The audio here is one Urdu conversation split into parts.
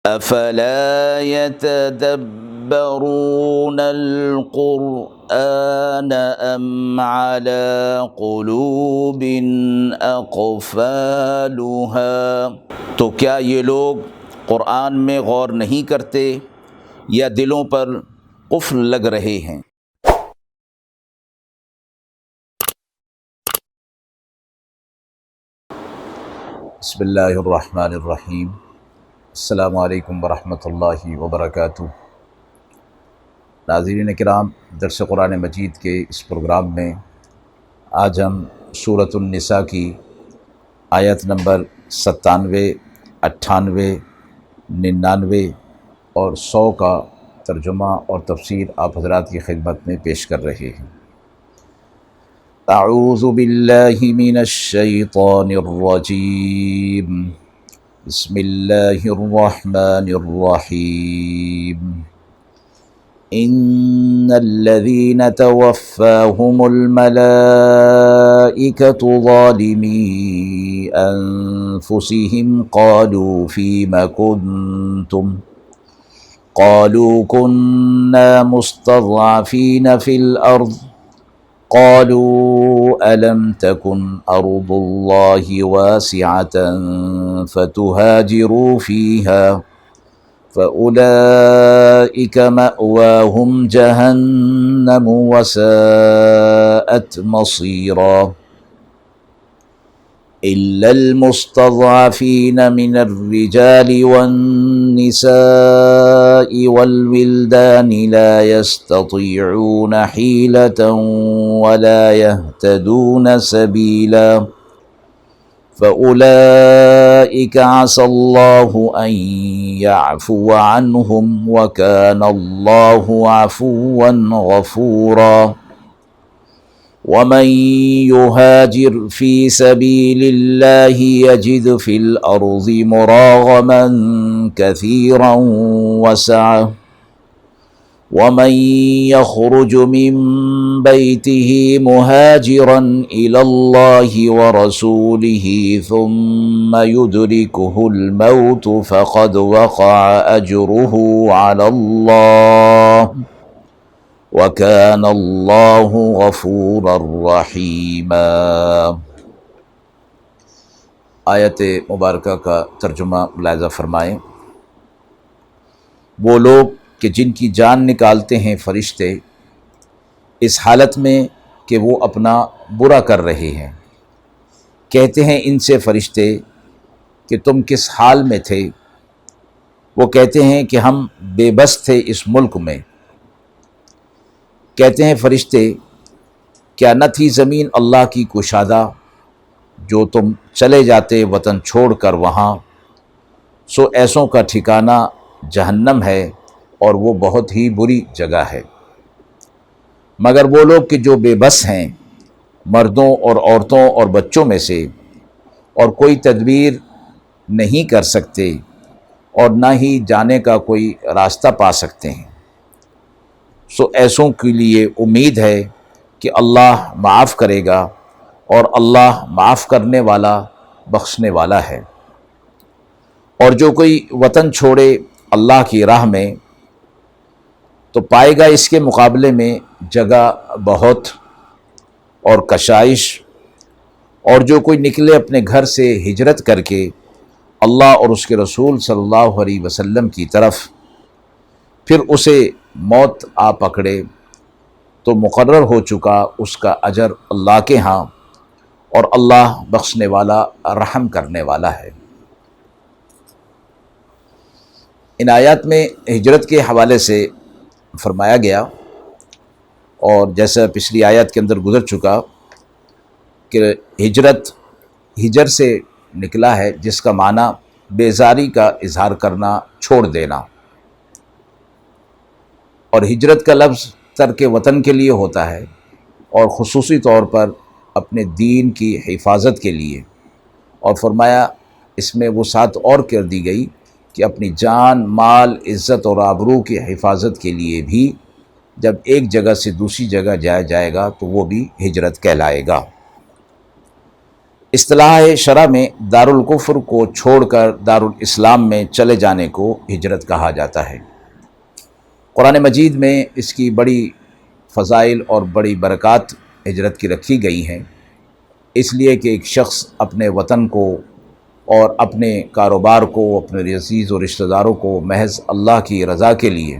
افلا يتدبرون القرآن ام على قلوب اقفالها، تو کیا یہ لوگ قرآن میں غور نہیں کرتے یا دلوں پر قفل لگ رہے ہیں؟ بسم اللہ الرحمن الرحیم۔ السلام علیکم ورحمۃ اللہ وبرکاتہ۔ ناظرین کرام، درس قرآن مجید کے اس پروگرام میں آج ہم سورۃ النساء کی آیت نمبر 97، 98، 99 اور 100 کا ترجمہ اور تفسیر آپ حضرات کی خدمت میں پیش کر رہے ہیں۔ اعوذ باللہ من الشیطان الرجیم، بسم اللہ الرحمن الرحیم۔ ان الذین توفاهم الملائکۃ ظالمی انفسهم قالوا فیم کنتم قالوا كنا مستضعفین فی الارض قالوا ألم تكن أرض الله واسعة فتهاجروا فيها فأولئك مأواهم جهنم وساءت مصيرا إلا المستضعفين من الرجال والنساء والولدان لا يستطيعون حيلة ولا يهتدون سبيلا فأولئك عسى الله أن يعفو عنهم وكان الله عفوا غفورا ومن يهاجر في سبيل الله يجد في الأرض مراغما كثيرا وسعة ومن يخرج من بيته مهاجرا إلى الله ورسوله ثم يدركه الموت فقد وقع أجره على الله وَكَانَ اللَّهُ غَفُورًا رَحِيمًا۔ آیت مبارکہ کا ترجمہ ملاحظہ فرمائیں۔ وہ لوگ کہ جن کی جان نکالتے ہیں فرشتے اس حالت میں کہ وہ اپنا برا کر رہے ہیں، کہتے ہیں ان سے فرشتے کہ تم کس حال میں تھے؟ وہ کہتے ہیں کہ ہم بے بس تھے اس ملک میں۔ کہتے ہیں فرشتے کیا نہ تھی زمین اللہ کی کشادہ جو تم چلے جاتے وطن چھوڑ کر وہاں، سو ایسوں کا ٹھکانہ جہنم ہے اور وہ بہت ہی بری جگہ ہے۔ مگر وہ لوگ کہ جو بے بس ہیں مردوں اور عورتوں اور بچوں میں سے، اور کوئی تدبیر نہیں کر سکتے اور نہ ہی جانے کا کوئی راستہ پا سکتے ہیں، سو ایسوں کے لیے امید ہے کہ اللہ معاف کرے گا اور اللہ معاف کرنے والا بخشنے والا ہے۔ اور جو کوئی وطن چھوڑے اللہ کی راہ میں تو پائے گا اس کے مقابلے میں جگہ بہت اور کشائش، اور جو کوئی نکلے اپنے گھر سے ہجرت کر کے اللہ اور اس کے رسول صلی اللہ علیہ وسلم کی طرف، پھر اسے موت آ پکڑے تو مقرر ہو چکا اس کا اجر اللہ کے ہاں، اور اللہ بخشنے والا رحم کرنے والا ہے۔ ان آیات میں ہجرت کے حوالے سے فرمایا گیا، اور جیسا پچھلی آیات کے اندر گزر چکا کہ ہجرت ہجر سے نکلا ہے، جس کا معنی بیزاری کا اظہار کرنا، چھوڑ دینا، اور ہجرت کا لفظ ترک وطن کے لیے ہوتا ہے، اور خصوصی طور پر اپنے دین کی حفاظت کے لیے، اور فرمایا اس میں وہ ساتھ اور کر دی گئی کہ اپنی جان، مال، عزت اور آبرو کی حفاظت کے لیے بھی جب ایک جگہ سے دوسری جگہ جایا جائے گا تو وہ بھی ہجرت کہلائے گا۔ اصطلاح شرع میں دارالکفر کو چھوڑ کر دارالاسلام میں چلے جانے کو ہجرت کہا جاتا ہے۔ قرآن مجید میں اس کی بڑی فضائل اور بڑی برکات ہجرت کی رکھی گئی ہیں، اس لیے کہ ایک شخص اپنے وطن کو اور اپنے کاروبار کو، اپنے عزیز و رشتہ داروں کو محض اللہ کی رضا کے لیے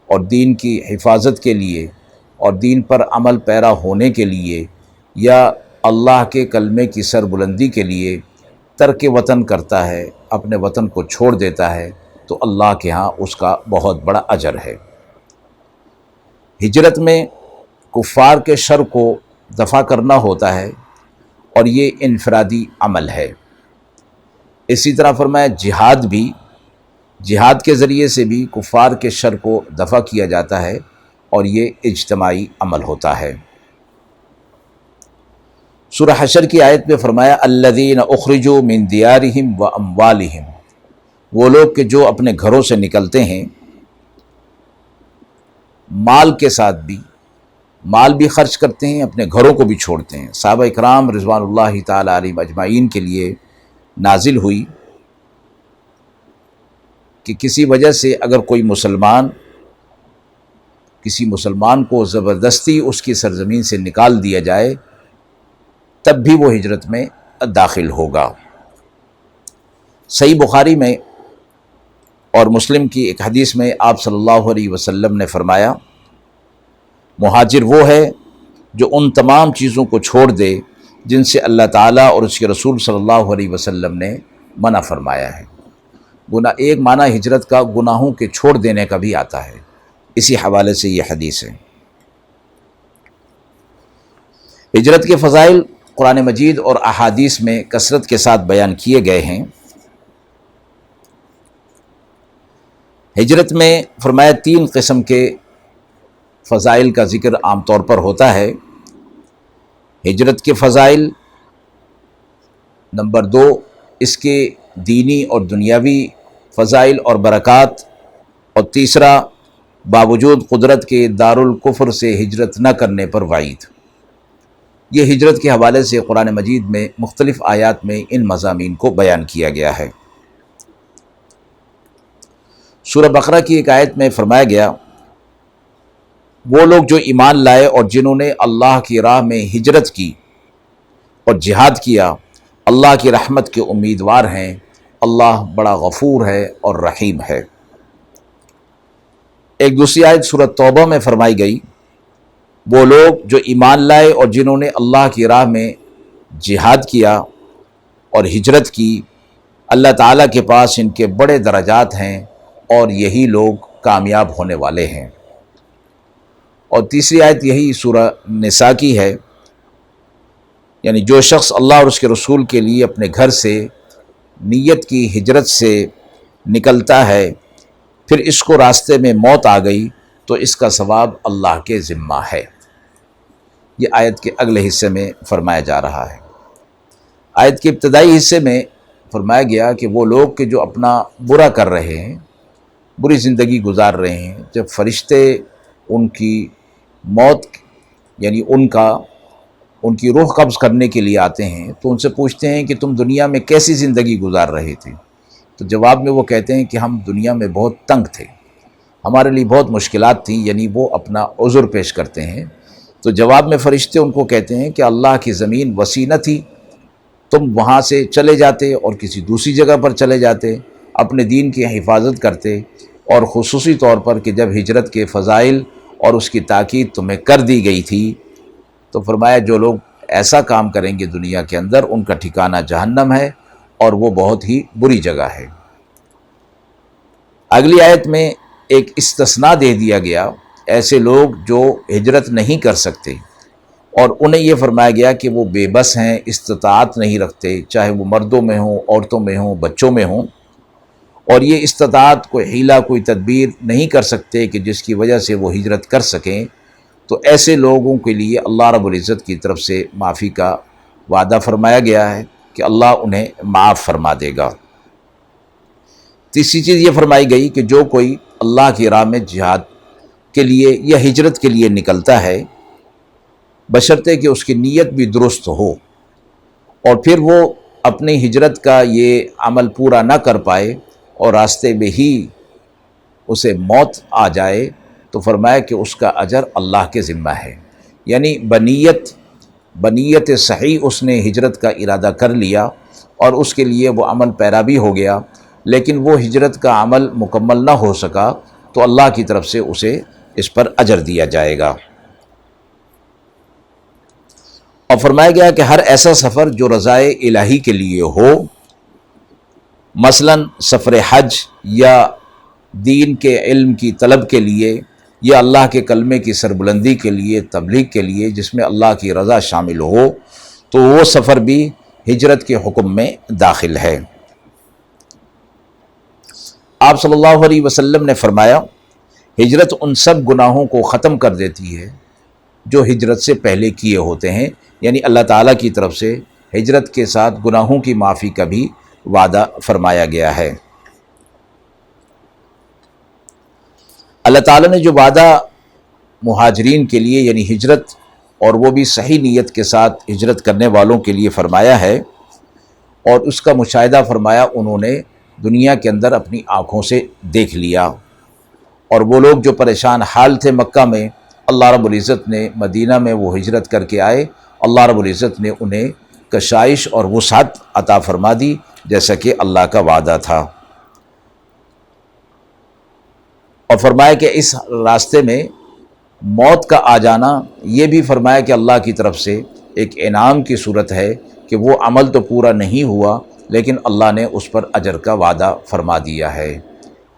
اور دین کی حفاظت کے لیے اور دین پر عمل پیرا ہونے کے لیے یا اللہ کے کلمے کی سربلندی کے لیے ترک وطن کرتا ہے، اپنے وطن کو چھوڑ دیتا ہے، تو اللہ کے ہاں اس کا بہت بڑا اجر ہے۔ ہجرت میں کفار کے شر کو دفع کرنا ہوتا ہے اور یہ انفرادی عمل ہے۔ اسی طرح فرمایا جہاد کے ذریعے سے بھی کفار کے شر کو دفع کیا جاتا ہے اور یہ اجتماعی عمل ہوتا ہے۔ سورہ حشر کی آیت میں فرمایا الذین اخرجوا من دیارہم واموالہم، وہ لوگ کہ جو اپنے گھروں سے نکلتے ہیں مال کے ساتھ بھی، مال بھی خرچ کرتے ہیں، اپنے گھروں کو بھی چھوڑتے ہیں۔ صحابہ اکرام رضوان اللہ تعالی علیہم اجمعین کے لیے نازل ہوئی کہ کسی وجہ سے اگر کوئی کسی مسلمان کو زبردستی اس کی سرزمین سے نکال دیا جائے تب بھی وہ ہجرت میں داخل ہوگا۔ صحیح بخاری میں اور مسلم کی ایک حدیث میں آپ صلی اللہ علیہ وسلم نے فرمایا مہاجر وہ ہے جو ان تمام چیزوں کو چھوڑ دے جن سے اللہ تعالیٰ اور اس کے رسول صلی اللہ علیہ وسلم نے منع فرمایا ہے۔ ایک معنی ہجرت کا گناہوں کے چھوڑ دینے کا بھی آتا ہے، اسی حوالے سے یہ حدیث ہے۔ ہجرت کے فضائل قرآن مجید اور احادیث میں کثرت کے ساتھ بیان کیے گئے ہیں۔ ہجرت میں فرمایا 3 قسم کے فضائل کا ذکر عام طور پر ہوتا ہے۔ ہجرت کے فضائل نمبر 2 اس کے دینی اور دنیاوی فضائل اور برکات، اور تیسرا باوجود قدرت کے دارالکفر سے ہجرت نہ کرنے پر وعید۔ یہ ہجرت کے حوالے سے قرآن مجید میں مختلف آیات میں ان مضامین کو بیان کیا گیا ہے۔ سورہ بقرہ کی ایک آیت میں فرمایا گیا وہ لوگ جو ایمان لائے اور جنہوں نے اللہ کی راہ میں ہجرت کی اور جہاد کیا اللہ کی رحمت کے امیدوار ہیں، اللہ بڑا غفور ہے اور رحیم ہے۔ ایک دوسری آیت سورہ توبہ میں فرمائی گئی وہ لوگ جو ایمان لائے اور جنہوں نے اللہ کی راہ میں جہاد کیا اور ہجرت کی اللہ تعالیٰ کے پاس ان کے بڑے درجات ہیں اور یہی لوگ کامیاب ہونے والے ہیں۔ اور تیسری آیت یہی سورہ نساء کی ہے، یعنی جو شخص اللہ اور اس کے رسول کے لیے اپنے گھر سے نیت کی ہجرت سے نکلتا ہے پھر اس کو راستے میں موت آ گئی تو اس کا ثواب اللہ کے ذمہ ہے۔ یہ آیت کے اگلے حصے میں فرمایا جا رہا ہے۔ آیت کے ابتدائی حصے میں فرمایا گیا کہ وہ لوگ کہ جو اپنا برا کر رہے ہیں، بری زندگی گزار رہے ہیں، جب فرشتے ان کی موت یعنی ان کی روح قبض کرنے کے لیے آتے ہیں تو ان سے پوچھتے ہیں کہ تم دنیا میں کیسی زندگی گزار رہے تھے؟ تو جواب میں وہ کہتے ہیں کہ ہم دنیا میں بہت تنگ تھے، ہمارے لیے بہت مشکلات تھیں، یعنی وہ اپنا عذر پیش کرتے ہیں۔ تو جواب میں فرشتے ان کو کہتے ہیں کہ اللہ کی زمین وسیع نہ تھی، تم وہاں سے چلے جاتے اور کسی دوسری جگہ پر چلے جاتے، اپنے دین کی حفاظت کرتے، اور خصوصی طور پر کہ جب ہجرت کے فضائل اور اس کی تاکید تمہیں کر دی گئی تھی تو فرمایا جو لوگ ایسا کام کریں گے دنیا کے اندر ان کا ٹھکانہ جہنم ہے اور وہ بہت ہی بری جگہ ہے۔ اگلی آیت میں ایک استثناء دے دیا گیا، ایسے لوگ جو ہجرت نہیں کر سکتے اور انہیں یہ فرمایا گیا کہ وہ بے بس ہیں، استطاعت نہیں رکھتے، چاہے وہ مردوں میں ہوں، عورتوں میں ہوں، بچوں میں ہوں، اور یہ استطاعت کوئی حیلہ کوئی تدبیر نہیں کر سکتے کہ جس کی وجہ سے وہ ہجرت کر سکیں، تو ایسے لوگوں کے لیے اللہ رب العزت کی طرف سے معافی کا وعدہ فرمایا گیا ہے کہ اللہ انہیں معاف فرما دے گا۔ تیسری چیز یہ فرمائی گئی کہ جو کوئی اللہ کی راہ میں جہاد کے لیے یا ہجرت کے لیے نکلتا ہے بشرطے کہ اس کی نیت بھی درست ہو اور پھر وہ اپنی ہجرت کا یہ عمل پورا نہ کر پائے اور راستے میں ہی اسے موت آ جائے، تو فرمایا کہ اس کا اجر اللہ کے ذمہ ہے۔ یعنی بنیت صحیح اس نے ہجرت کا ارادہ کر لیا اور اس کے لیے وہ عمل پیرا بھی ہو گیا، لیکن وہ ہجرت کا عمل مکمل نہ ہو سکا تو اللہ کی طرف سے اسے اس پر اجر دیا جائے گا۔ اور فرمایا گیا کہ ہر ایسا سفر جو رضائے الہی کے لیے ہو، مثلا سفر حج یا دین کے علم کی طلب کے لیے یا اللہ کے کلمے کی سربلندی کے لیے، تبلیغ کے لیے، جس میں اللہ کی رضا شامل ہو، تو وہ سفر بھی ہجرت کے حکم میں داخل ہے۔ آپ صلی اللہ علیہ وسلم نے فرمایا، ہجرت ان سب گناہوں کو ختم کر دیتی ہے جو ہجرت سے پہلے کیے ہوتے ہیں، یعنی اللہ تعالیٰ کی طرف سے ہجرت کے ساتھ گناہوں کی معافی کا بھی وعدہ فرمایا گیا ہے۔ اللہ تعالیٰ نے جو وعدہ مہاجرین کے لیے یعنی ہجرت، اور وہ بھی صحیح نیت کے ساتھ ہجرت کرنے والوں کے لیے فرمایا ہے، اور اس کا مشاہدہ فرمایا انہوں نے دنیا کے اندر اپنی آنکھوں سے دیکھ لیا۔ اور وہ لوگ جو پریشان حال تھے مکہ میں، اللہ رب العزت نے مدینہ میں وہ ہجرت کر کے آئے، اللہ رب العزت نے انہیں کشائش اور وسعت عطا فرما دی جیسا کہ اللہ کا وعدہ تھا۔ اور فرمایا کہ اس راستے میں موت کا آ جانا، یہ بھی فرمایا کہ اللہ کی طرف سے ایک انعام کی صورت ہے کہ وہ عمل تو پورا نہیں ہوا لیکن اللہ نے اس پر اجر کا وعدہ فرما دیا ہے۔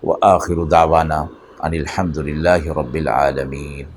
وآخر دعوانا ان الحمد للہ رب العالمین۔